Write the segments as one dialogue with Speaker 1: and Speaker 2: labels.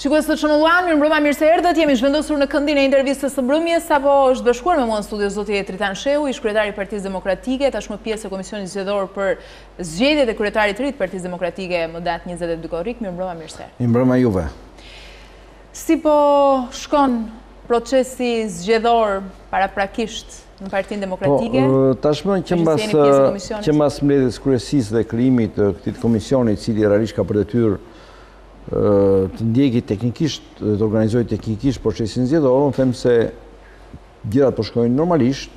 Speaker 1: Shikues të çonullan, mirëmbrëma, mirë se erdhët. Jemi zhvendosur në këndin e intervistës së Mbrëmjes, apo është bashkuar me mua në studio zoti Tritan Shehu, ish kryetari i Partisë Demokratike, tashmë pjesë e Komisionit Zgjedhor për zgjedhjet e kryetarit të ri të Partisë Demokratike më datë 22 korrik. Mirëmbrëma, mirë se erdhët.
Speaker 2: Mirëmbrëma juve.
Speaker 1: Si po shkon procesi zgjedhor paraprakisht në Partinë Demokratike?
Speaker 2: Tashmë që mbas mbledhjes kryesisë dhe krijimit të këtij komisioni, i cili realisht ka për detyrë të ndjeki teknikisht, të organizojë teknikisht procesin zgjedhor, unë them se gjërat po shkojnë normalisht,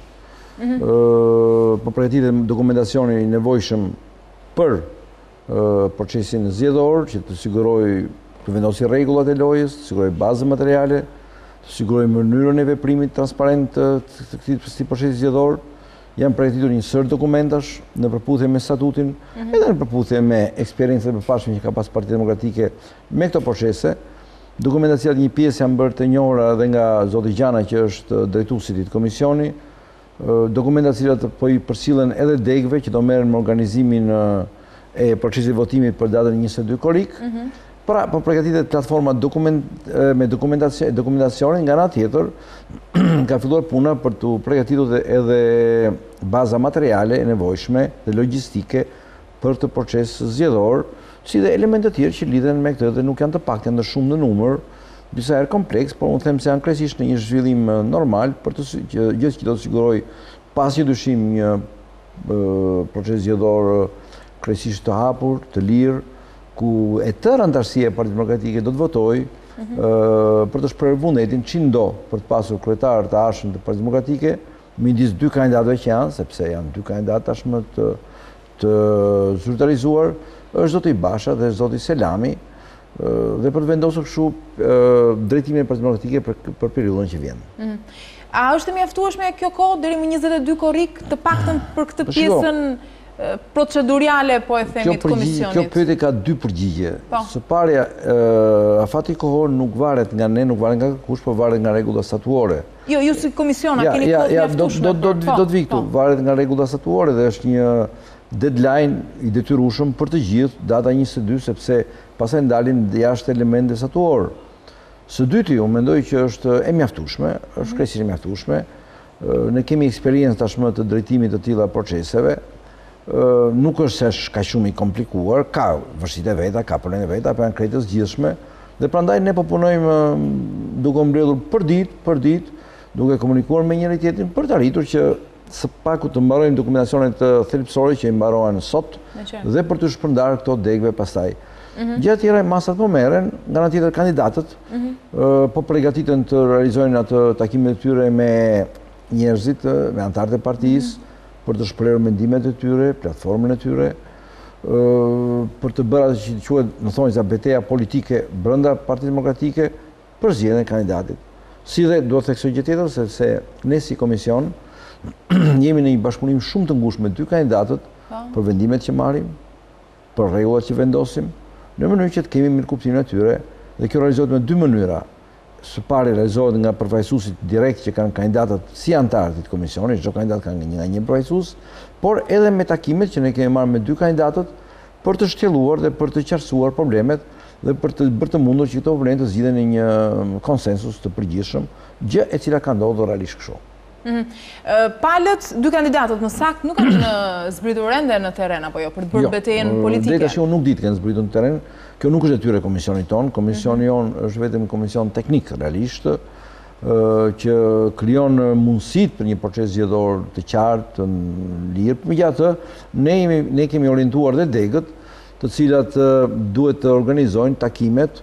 Speaker 2: po përgatitet dokumentacioni i nevojshëm për procesin zgjedhor, që të sigurojë të vendosë rregullat e lojës, të sigurojë bazë materiale, të sigurojë mënyrën e veprimit transparent të këtij procesi zgjedhor. Janë përgatitur një sër dokumentash në përputhje me statutin, edhe në përputhje me eksperiencën e përparshme që ka pas Partia Demokratike me këto procese. Dokumentaciat një pjesë janë bërë të njohura edhe nga zoti Gjana, që është drejtuesi i komisioni. Dokumentaciat po i përsillen edhe degëve që do merren me organizimin e procesit votimit për datën 22 korrik. Pra, po përgatitet platforma me dokumentacionin, nga ana tjetër ka filluar puna për të përgatitur edhe baza materiale e nevojshme dhe logjistike për të proces zgjedhor, si dhe elemente të tjerë që lidhen me këtë dhe nuk janë të pakta, janë të shumë në numër, disa herë kompleks, por unë them se janë krejtësisht në një zhvillim normal për gjë që do të sigurojë pas një dyshim një proces zgjedhor krejtësisht të hapur, të lirë, ku e tërë antarësia e Partisë Demokratike do të votojë për të shprehur vullnetin qindo për të pasur kryetar të arshëm të Partisë Demokratike midis dy kandidatëve që janë, sepse janë dy kandidatë tashmë të zyrtarizuar, është zoti Basha dhe zoti Selami, dhe për të vendosur kështu drejtimin e Partisë Demokratike për periudhën që vjen.
Speaker 1: A është e mjaftueshme kjo kohë deri më 22 korrik, të paktën për këtë pjesën procedurale, po e themi, të komisionit?
Speaker 2: Kjo pyetje ka dy përgjigje. Së parja, afati kohor nuk varet nga ne, nuk varet nga kush, por varet nga rregullat statuore.
Speaker 1: Jo, ju si komision, a keni kohë mjaftueshme?
Speaker 2: Do të vi këtu, varet nga rregullat statuore dhe është një deadline i detyrueshëm për të gjithë, data 22, sepse pastaj ndalin jashtë elemente statuor. Së dyti, unë mendoj që është e mjaftueshme, është krejtësisht e mjaftueshme. Ne kemi eksperiencë tashmë të drejtimit të tilla proceseve. Nuk është se është ka shumë i komplikuar, ka vështirësi veta, ka probleme veta, por janë krejt të zgjidhshme, dhe prandaj ne po punojmë duke mbledhur për ditë, duke komunikuar me njëri tjetrin për të arritur që së paku të mbarojmë dokumentacionet thelbësore që i mbarohen sot dhe për të shpërndarë këto degëve pastaj. Gjëra tjera masat po merren, nga ana tjetër kandidatët po përgatiten të realizojnë atë takimet e tyre me njerëzit, me anëtarët e partisë, për të shprehur mendimet e tyre, platformën e tyre, për të bërë atë që quhet, në thonjza, betejë politike brenda Partisë Demokratike për zgjedhjen e kandidatit. Si dhe do të theksoj gjë tjetër, sepse ne si komision jemi në një bashkëpunim shumë të ngushtë me dy kandidatët për vendimet që marrim, për rregullat që vendosim, në mënyrë që të kemi mirëkuptimin e tyre, dhe kjo realizohet me dy mënyra. Së pari realizohet nga përfaqësuesit direkt që kanë kandidatët si antarë të komisionit, çdo kandidat ka një përfaqësues, por edhe me takimet që ne kemi marrë me dy kandidatët për të shtjelluar dhe për të qartësuar problemet dhe për të bërë të mundur që këto probleme të zgjidhen në një konsensus të përgjithshëm, gjë e cila ka ndodhur realisht kështu.
Speaker 1: Palët, dy kandidatët më saktë nuk kanë zbritur ende në terren apo jo, për të bërë betejën politike?
Speaker 2: Drejt tash unë nuk di të kenë zbritur në terren. Kjo nuk është detyrë e komisionit tonë. Komisioni jonë është vetëm komision teknik realisht, që krijon mundësitë për një proces zgjedhor të qartë, të lirë. Megjithatë, ne kemi orientuar dhe degët, të cilat duhet të organizojnë takimet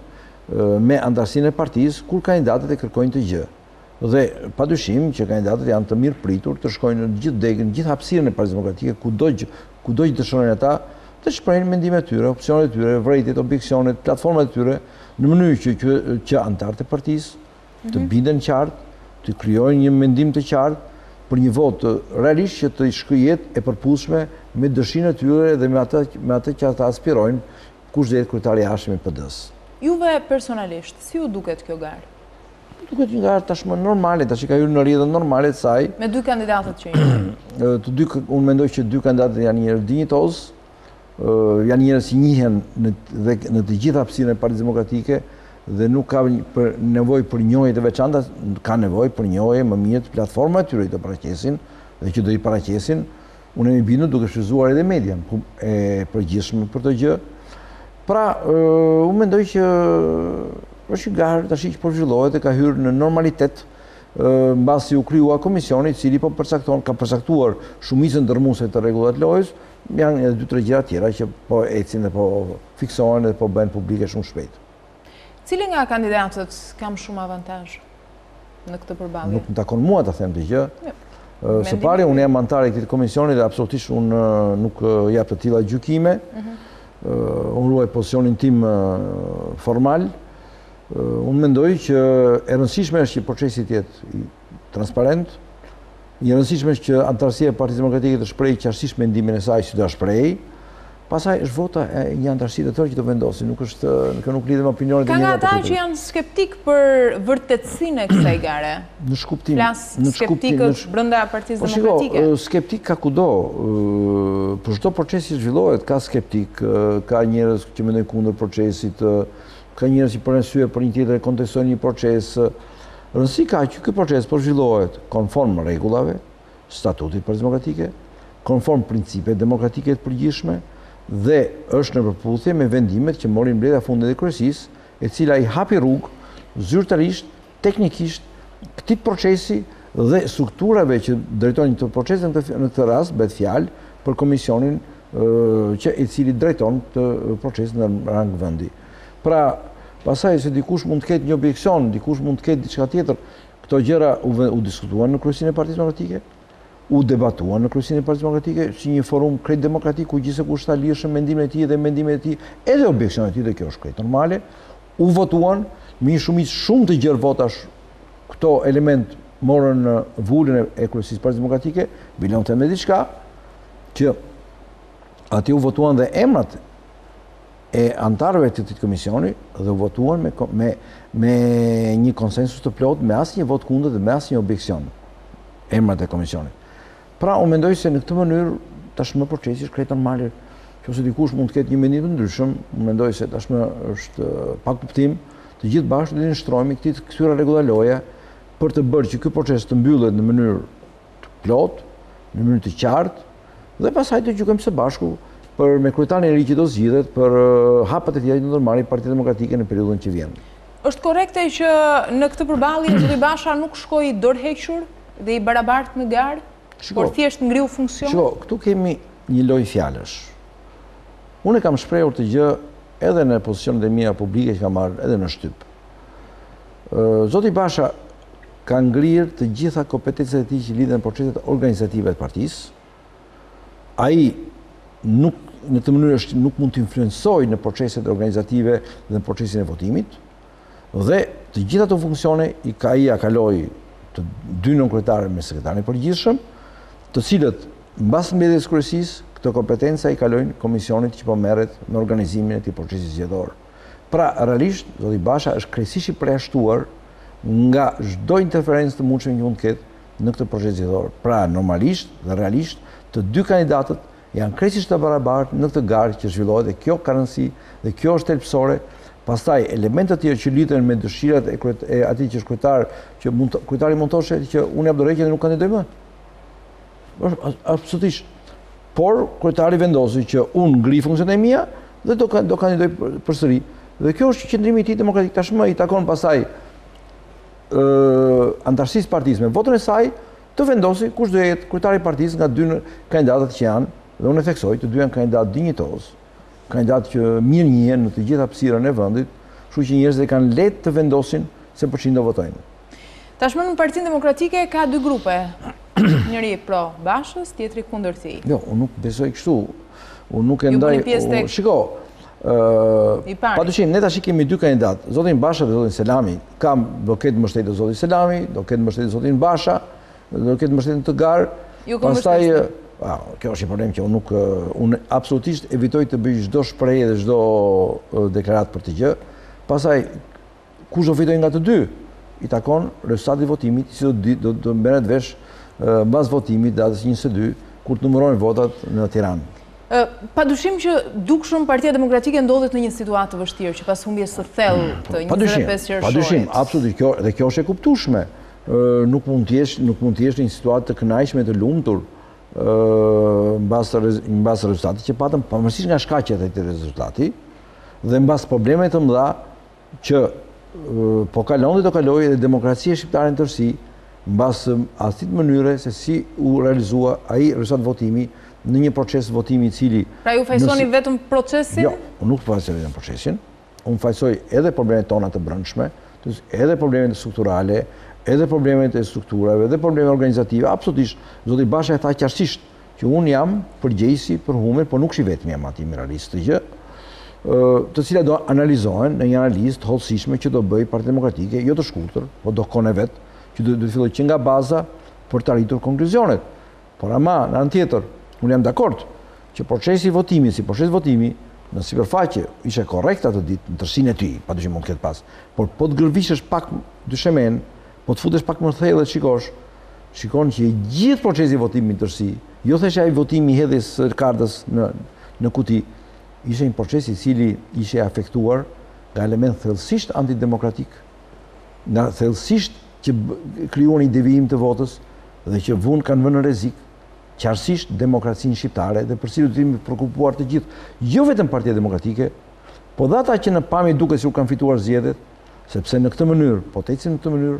Speaker 2: me antarësinë e partisë kur kandidatët e kërkojnë të gjë. Dhe padyshim që kandidatët janë të mirë pritur të shkojnë në gjithë degën, gjithë hapësirën e Partisë Demokratike, kudo që dëshirojnë ata, të shprehin mendimet e tyre, opsionet e tyre, vërejtjet, objeksionet, platformat e tyre, në mënyrë që anëtarët e partisë të bindën qartë, të krijojnë një mendim të qartë për një votë realisht që të shkëjet e përputhshme me dëshirën e tyre dhe me atë që ata aspirojnë kush do jetë kryetari i jashtëm i PD-s.
Speaker 1: Juve personalisht, si u duket kjo garë?
Speaker 2: Duket një garë tashmë normale, tash ka hyrë në rrjedhën normale të saj.
Speaker 1: Me dy kandidatët që janë?
Speaker 2: Unë mendoj që dy kandidatët janë njerëz dinjitoz, janë njerëz që njihen në të gjitha hapësirën e Partisë Demokratike dhe nuk ka nevoj për njohje të veçanta, ka nevoj për njohje më mirë të platforma e tyre të paraqesin dhe që do i paraqesin. Unë e mi bindu duke shfrytzuar edhe median e përgjithshme për të gjë. Pra, unë mendoj që është një garë tash që po zhvillohet e ka hyrë në normalitet mbasi u krijua komisioni i cili ka përcaktuar shumicën dërmuese të rregullat lojës, janë edhe 2-3 gjëra tjera që po ecin dhe po fiksohen dhe po bëhen publike shumë shpejt.
Speaker 1: Cili nga kandidatët kam shumë avantazh në këtë përballje?
Speaker 2: Nuk më takon mua ta them të gjë. Së pari, unë jam antar i këtij komisioni dhe absolutisht unë nuk jap të tilla gjykime. Unë ruaj pozicionin tim formal. Unë mendoj që e rëndësishme është që procesi të jetë transparent, e rëndësishme është që antarësia e Partisë Demokratike të shprehë qartësisht mendimin e saj si do ta shprehë. Pastaj është vota e një antarësie të tërë që do vendosin, nuk lidhet me opinionet e
Speaker 1: njëra tjetër. Ka ata që janë skeptik për vërtetësinë e kësaj gare.
Speaker 2: Në shkuptim.
Speaker 1: Flas skeptikët brenda Partisë Demokratike.
Speaker 2: Skeptik ka kudo. Për çdo proces që zhvillohet ka skeptik, ka njerëz që mendojnë kundër procesit, ka njerëz që për arsye për një tjetër kontestojnë një proces. Rëndësi ka që ky proces po zhvillohet konform rregullave, statutit të Partisë Demokratike, konform principeve demokratike të përgjithshme dhe është në përputhje me vendimet që mori mbledhja fundit e kryesisë, e cila i hapi rrugë zyrtarisht, teknikisht këtij procesi dhe strukturave që drejtojnë këtë proces. Në këtë rast bëhet fjalë për komisionin i cili drejton këtë proces në rang vendi. Pra, pasaj se dikush mund të ketë një objeksion, dikush mund të ketë diçka tjetër, këto gjëra u diskutuan në kryesinë e Partisë Demokratike, u debatuan në kryesinë e Partisë Demokratike si një forum krejt demokratik ku gjithsekush ta lirshëm mendimin e tij dhe mendimet e tij, edhe objeksionet e tij, dhe kjo është krejt normale. U votuan me një shumicë shumë të gjerë votash. Këto element morën në vulën e kryesisë Partisë Demokratike, bilon të me diçka që aty u votuan dhe emrat e antarëve të këtij komisioni dhe u votuan me një konsensus të plot, me asnjë vot kundër dhe me asnjë objeksion emrat e komisionit. Pra, unë mendoj se në këtë mënyrë tashmë procesi është krejt normal. Nëse dikush mund të ketë një mendim të ndryshëm, unë mendoj se tashmë është pa kuptim, të gjithë bashkë do të shtrojmë këtyre rregulla loje për të bërë që ky proces të mbyllet në mënyrë të plotë, në mënyrë të qartë, dhe pastaj të gjykojmë së bashku për me kryetarin e ri që do zgjidhet për hapat e tjera që do marrë Partia Demokratike në periudhën që vjen.
Speaker 1: Është korrekte që në këtë përballje zoti Basha nuk shkoi dorëhequr dhe i barabartë në garë, por thjesht ngriu funksion?
Speaker 2: Këtu kemi një lojë fjalësh. Unë kam shprehur të gjë edhe në pozicionet e mia publike që kam marrë edhe në shtyp. Zoti Basha ka ngrirë të gjitha kompetencat e tij që lidhen me proceset organizative të partisë. Ai nuk në të mënyrë nuk mund të influencojë në proceset organizative dhe në procesin e votimit, dhe të gjitha ato funksione ai kaloi të dy nënkretarë me sekretarin e përgjithshëm, të cilët mbas mbledhjes kryesisë këto kompetenca i kalojnë komisionit që po merret me organizimin e këtij procesi zgjedhor. Pra, realisht zoti Basha është krejtësisht i përjashtuar nga çdo interferencë të mundshme që mund të ketë në këtë proces zgjedhor. Pra, normalisht dhe realisht të dy kandidatët janë krejtësisht të barabartë në këtë garë që zhvillohet, dhe kjo ka rëndësi dhe kjo është thelbësore. Pastaj elementet tjerë që lidhen me dëshirat e atij që është kryetar, që kryetari mund të thoshte që unë jap dorëheqje dhe nuk kandidoj më. Absolutisht. Por kryetari vendosi që unë ngri funksionet e mia dhe do kandidoj përsëri. Dhe kjo është qëndrimi i tij demokratik. Tashmë i takon pastaj antarësisë partisë me votën e saj të vendosi kush do jetë kryetari i partisë nga dy kandidatët që janë, dhe unë e theksoj të dy janë kandidatë dinjitoz, kandidatë që mirë njihen në të gjitha hapësirën e vendit, kështu që njerëzit kanë lehtë të vendosin se për çfarë do votojnë.
Speaker 1: Tashmë në Partinë Demokratike ka dy grupe. Njëri pro Bashës, tjetri kundër tij.
Speaker 2: Jo, unë nuk besoj kështu. Unë nuk e ndaj. Shiko, padyshim ne tash kemi dy kandidatë, zotin Basha dhe zotin Selami. Do ketë mbështetje zoti Selami, do ketë mbështetje zotin Basha, do ketë mbështetje të garë. Pastaj kjo është një problem që unë absolutisht evitoj të bëj çdo shprehje dhe çdo deklaratë për të gjë. Pastaj kush do fitojë nga të dy, i takon rezultati i votimit, si do merret vesh mbas votimit datës 22, kur të numërojnë votat në Tiranë.
Speaker 1: Padyshim që dukshëm Partia Demokratike ndodhet në një situatë të vështirë, që pas humbjes së thellë të 25 qershorit.
Speaker 2: Padyshim, absolutisht, dhe kjo është e kuptueshme. Nuk mund të jesh në një situatë të kënaqshme, të lumtur, mbas rezultatit që patëm, pavarësisht nga shkaqet e këtij rezultati, dhe mbas probleme të mëdha që po kalon dhe do kalojë edhe demokracia shqiptare në tërësi, mbas asnjë mënyre se si u realizua ai rezultat votimi në një proces votimi i cili...
Speaker 1: Pra ju fajsoni vetëm procesin?
Speaker 2: Jo, unë nuk fajsoj vetëm procesin, unë fajsoj edhe problemet tona të brendshme, edhe problemet strukturale, edhe problemet e strukturave, edhe problemet organizative, absolutisht, zoti Basha e tha qartësisht që unë jam përgjegjësi për humër, por nuk shi vetëm jam ati miralist të gjë, të cilat do analizohen në një analizë të hollësishme që do bëj Partia Demokratike, jo të shkurtër, po do kone vetë, që do të filloj që nga baza për të arritur konkluzionet. Por ama, në anë tjetër, unë jam dakord që procesi votimi, si proces votimi, në sipërfaqe ishe korrekt atë ditë, në tërsinë e tij, padyshim mund të ketë pas. Por po të gërvishesh pak dyshemen, po të futesh pak më thellë dhe shikon që gjithë procesi votimi në tërsi, jo thjesht ai votimi i hedhjes së kartës në kuti, ishte një proces i cili ishte afektuar nga element thellësisht antidemokratik, nga thellësisht që krijuan një devijim të votës dhe që kanë vënë në rrezik qartësisht demokracinë shqiptare dhe për cilën do të jemi përkupuar të gjithë, jo vetëm Partia Demokratike, po dhe ata që në pamje duket se u kanë fituar zgjedhjet, sepse në këtë mënyrë, po të ecim në këtë mënyrë,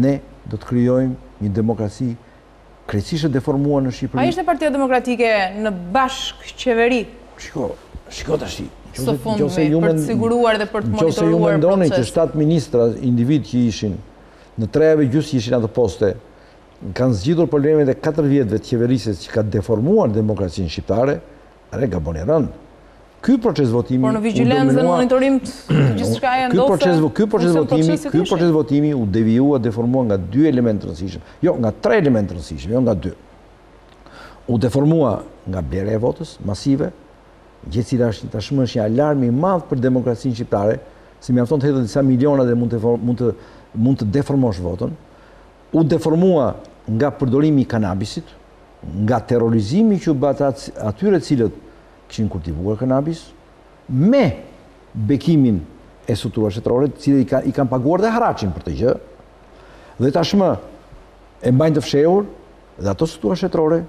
Speaker 2: ne do të krijojmë një demokraci krejtësisht e deformuar në Shqipëri.
Speaker 1: A ishte Partia Demokratike në bashkëqeveri?
Speaker 2: Shiko tash.
Speaker 1: Së fundmi, për të siguruar dhe për të monitoruar procesin.
Speaker 2: Nëse ju mendoni që 7 ministra, individ që ishin, në 3 javë gjysmë ishin ato poste, kanë zgjidhur problemet e 4 vjetëve të qeverisjes që ka deformuar demokracinë shqiptare, gaboni rënd. Ky proces votimi...
Speaker 1: Por në vigjilencë dhe në monitorim të gjithçka e ndodhte...
Speaker 2: Ky proces votimi u devijua, deformua nga 2 elementë të rëndësishëm. Jo, nga 3 elementë të rëndësishëm, jo nga 2. U deformua nga blerja e votës masive, gjë cila tashmë është një alarm i madh për demokracinë shqiptare, se mjafton të hedhë disa miliona dhe mund të deformosh votën. U deformua nga përdorimi i kanabisit, nga terrorizimi që u bë atyre cilët kishin kultivuar kanabis, me bekimin e strukturave shtetërore, të cilët i kanë paguar dhe haraqin për të gjë, dhe tashmë e mbajnë të fshehur dhe ato struktura shtetërore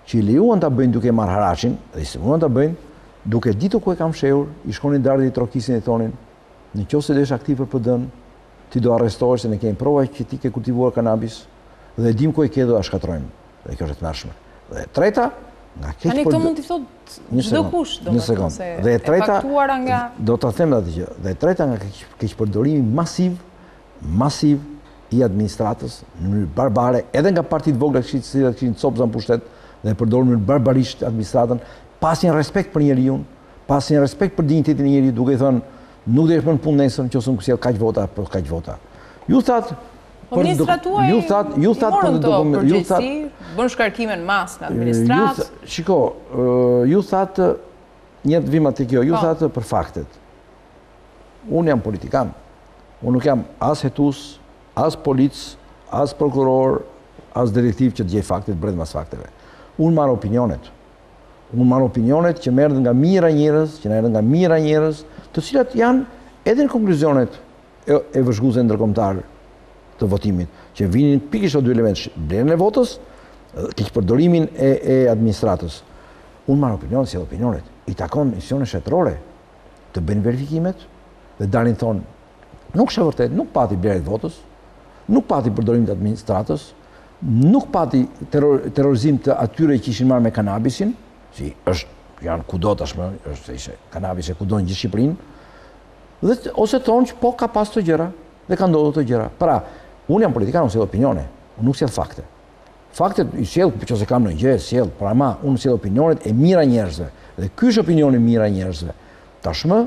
Speaker 2: që i lejuan ta bëjnë duke marrë haraqin, dhe i siguruan ta bëjnë, duke ditur ku e kam fshehur, i shkonin dardhë i trokisin e thonin, nëse do jesh aktiv për PD-n, ti do arrestohesh se ne kemi prova që ti ke kultivuar kanabis dhe dim ku e ke do ta shkatrojmë. Dhe kjo është e tmerrshme. Dhe e treta, nga keq
Speaker 1: tani këto mund t'i thotë çdo kush, domethënë se
Speaker 2: dhe e treta
Speaker 1: faktuara nga
Speaker 2: do ta them atë gjë. Dhe e treta nga keqpërdorimi masiv i administratës në mënyrë barbare, edhe nga partitë vogla që kishin copza në pushtet dhe përdorin barbarisht administratën, pasin respekt për njeriu, pasin respekt për dinjitetin e njeriu, duke i thënë nuk do të bëjmë punë nesër nëse unë sjell kaq vota apo kaq vota. Ju thatë
Speaker 1: bën shkarkime në masë në administratë.
Speaker 2: Shiko, ju thatë një të vim atë kjo, ju thatë për faktet. Unë jam politikan. Unë nuk jam as hetus, as polic, as prokuror, as detektiv që të gjej faktet brenda fakteve. Unë marr opinionet. Unë marr opinionet që merren nga mira njerëz, të cilat janë edhe në konkluzionet e vëzhguese ndërkombëtar të votimit, që vinin pikërisht ato 2 elementë, blerjen e votës, keqpërdorimin e administratës. Unë marr opinionet, sjell opinionet. I takon institucioneve shtetërore të bëjnë verifikimet dhe dalin thonë, nuk është e vërtetë, nuk pati blerje të votës, nuk pati përdorimin e administratës, nuk pati terrorizim të atyre që ishin marrë me kanabisin, si janë kudo tashmë, është se kanabis e kudo në gjithë Shqipërinë, dhe ose thonë që po ka pas të gjëra dhe ka ndodhur të gjëra. Pra, unë jam politikan, unë sjell opinione, unë nuk sjell fakte. Faktet i sjell, nëse kam ndonjë gjë, sjell, por ama unë sjell opinionet e mira njerëzve. Dhe ky është opinioni i mira njerëzve. Tashmë,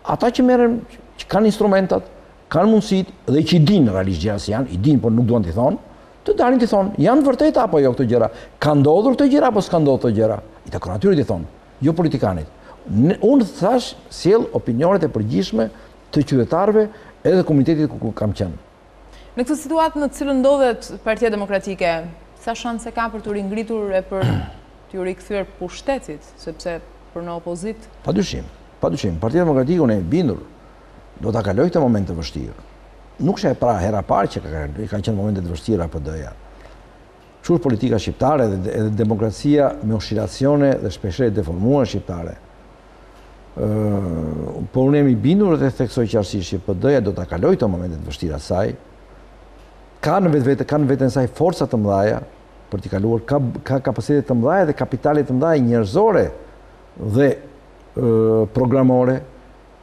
Speaker 2: ata që merren, që kanë instrumentat, kanë mundësitë dhe që i dinë realisht gjëra si janë, i dinë por nuk duan t'i thonë, të dalin t'i thonë, janë vërtet apo jo këto gjëra, ka ndodhur këto gjëra apo s'ka ndodhur këto gjëra. I takon atyre t'i thonë, jo politikanit. Unë thash sjell opinionet e përgjithshme të qytetarëve edhe komunitetit ku kam qenë.
Speaker 1: Në këtë situatë në të cilën ndodhet Partia Demokratike, sa shanse ka për të ringritur e për t'ju rikthyer pushtetit, sepse për në opozit?
Speaker 2: Padyshim. Partia Demokratike unë e bindur do ta kaloj këtë moment të vështirë. Nuk shë pra hera parë që ka qenë momentet të vështira PD-ja. Kështu është politika shqiptare edhe demokracia me oscilacione dhe shpeshherë deformuar shqiptare. Po unë jam i bindur dhe theksoj qartësisht që PD-ja do ta kaloj këto momente të vështira saj. Ka në veten saj forca të mëdha për t'i kaluar, ka kapacitete të mëdha dhe kapitale të mëdha njerëzore dhe programore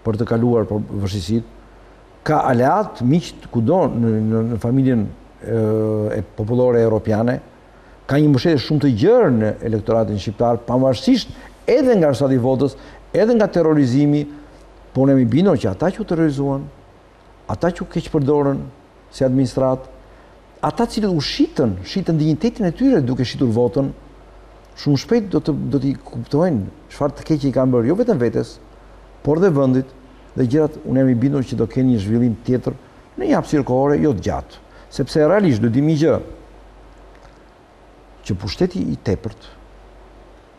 Speaker 2: për të kaluar vështirësitë. Ka aleat, miq kudo në familjen e popullore europiane, ka një mbështetje shumë të gjerë në elektoratin shqiptar, pavarësisht edhe nga rezultati i votës, edhe nga terrorizimi, po unë jam i bindur që ata që u terrorizuan, ata që u keq përdorën si administrat, ata cilët u shitën dinjitetin e tyre duke shitur votën, shumë shpejt do t'i kuptojnë çfarë të keqe i kanë bërë, jo vetëm vetes, por dhe vendit, dhe gjërat unë jam i bindur që do kenë një zhvillim tjetër në një hapësirë kohore jo të gjatë. Sepse realisht do dimi gjë që pushteti i tepërt,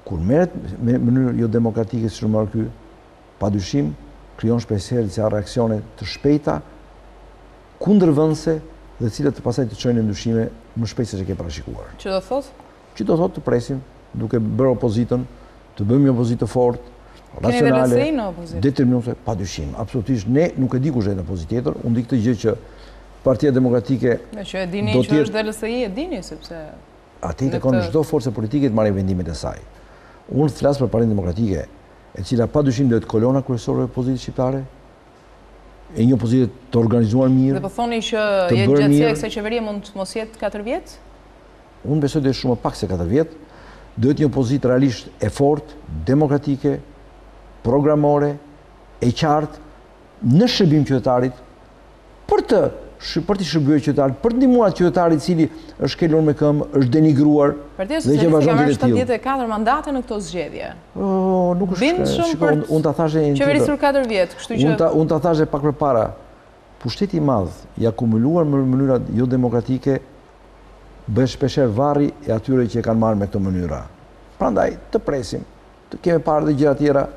Speaker 2: kur merret me mënyrë jo demokratike si shumë ky, padyshim krijon shpeshherë disa reaksione të shpejta, kundërvendëse dhe cilat të pastaj të çojnë në ndryshime më shpejt se ç'e ke parashikuar.
Speaker 1: Që do thotë?
Speaker 2: Që do thotë të presim, duke bërë opozitën, të bëjmë një opozitë të fortë, racionale, determinuese, padyshim. Absolutisht, ne nuk e di kush është në opozitë tjetër, unë di këtë gjë që Partia Demokratike
Speaker 1: që e dini që është LSI, e dini sepse
Speaker 2: atë të kanë çdo forcë politike të marrë vendimet e saj. Unë flas për Partinë Demokratike, e cila padyshim do të kolona kryesore e opozitës shqiptare, e një opozitë të organizuar mirë.
Speaker 1: Dhe po thoni që gjatësia e kësaj qeverie mund të mos jetë 4 vjet?
Speaker 2: Unë besoj të jetë shumë pak se 4 vjet. Do të një opozitë realisht e fortë, demokratike, programore, e qartë, në shërbim qytetarit, për të shërbyer qytetarit, për të ndihmuar qytetarit i cili është kelur me këmbë, është denigruar dhe që vazhdon të tillë.
Speaker 1: 74 mandate në këto zgjedhje.
Speaker 2: Nuk është. Shikoj, unë ta thashë
Speaker 1: qeverisur 4 vjet, kështu që
Speaker 2: unë ta thashë pak përpara. Pushteti i madh i akumuluar në mënyra jo demokratike bëhet shpeshherë varri e atyre që e kanë marrë me këto mënyra. Prandaj të presim. Të kemi parë dhe gjëra tjera,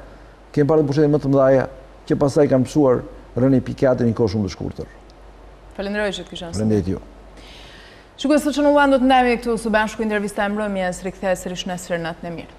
Speaker 2: kemi parë pushtete më të mëdha që pastaj kanë mësuar rënë pikate në një kohë shumë të shkurtër.
Speaker 1: Falenderoj që të kisha.
Speaker 2: Faleminderit ju.
Speaker 1: Shikues, sot që nuk do të ndajemi këtu së bashku intervista e Mbrëmjes, rikthehet sërish nesër, natën e mirë.